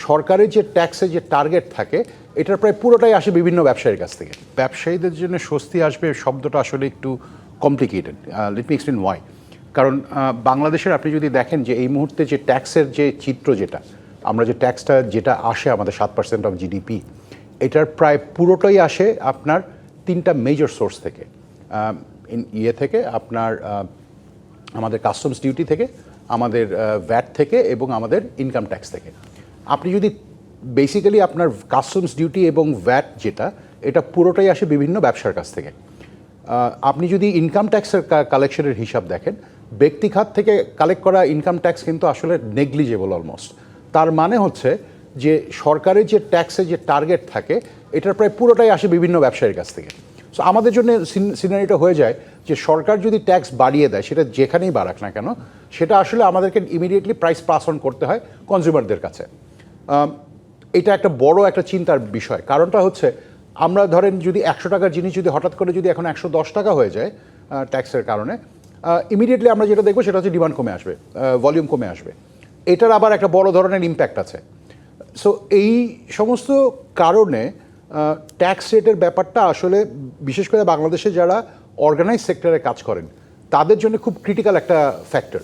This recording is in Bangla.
সরকারের যে ট্যাক্সের যে টার্গেট থাকে এটার প্রায় পুরোটাই আসে বিভিন্ন ব্যবসায়ীর কাছ থেকে। ব্যবসায়ীদের জন্য স্বস্তি আসবে শব্দটা আসলে একটু complicated. Let me explain why. কারণ বাংলাদেশের আপনি যদি দেখেন যে এই মুহূর্তে যে ট্যাক্সের যে চিত্র যেটা আমরা যে ট্যাক্সটা যেটা আসে আমাদের 7% অফ জিডিপি, এটার প্রায় পুরোটাই আসে আপনার তিনটা মেজর সোর্স থেকে। থেকে আপনার আমাদের কাস্টমস ডিউটি থেকে, আমাদের ভ্যাট থেকে এবং আমাদের ইনকাম ট্যাক্স থেকে। আপনি যদি বেসিক্যালি আপনার কাস্টমস ডিউটি এবং ভ্যাট যেটা এটা পুরোটাই আসে বিভিন্ন ব্যবসার কাছ থেকে। আপনি যদি ইনকাম ট্যাক্সের কালেকশনের হিসাব দেখেন, ব্যক্তি খাত থেকে কালেক্ট করা ইনকাম ট্যাক্স কিন্তু আসলে নেগলিজেবল অলমোস্ট। তার মানে হচ্ছে যে সরকারের যে ট্যাক্সের যে টার্গেট থাকে এটার প্রায় পুরোটাই আসে বিভিন্ন ব্যবসায়ীর কাছ থেকে। সো আমাদের জন্য সিনারিটা হয়ে যায় যে সরকার যদি ট্যাক্স বাড়িয়ে দেয়, সেটা যেখানেই বাড়াক না কেন, সেটা আসলে আমাদেরকে ইমিডিয়েটলি প্রাইস পাস অন করতে হয় কনজিউমারদের কাছে। এটা একটা বড় একটা চিন্তার বিষয়। কারণটা হচ্ছে আমরা ধরেন যদি 100 টাকার জিনিস যদি হঠাৎ করে যদি এখন 110 টাকা হয়ে যায় ট্যাক্সের কারণে, ইমিডিয়েটলি আমরা যেটা দেখবো সেটা হচ্ছে ডিমান্ড কমে আসবে, ভলিউম কমে আসবে। এটার আবার একটা বড় ধরনের ইম্প্যাক্ট আছে। সো এই সমস্ত কারণে ট্যাক্স রেটের ব্যাপারটা আসলে বিশেষ করে বাংলাদেশে যারা অর্গানাইজ সেক্টরে কাজ করেন তাদের জন্য খুব ক্রিটিক্যাল একটা ফ্যাক্টর।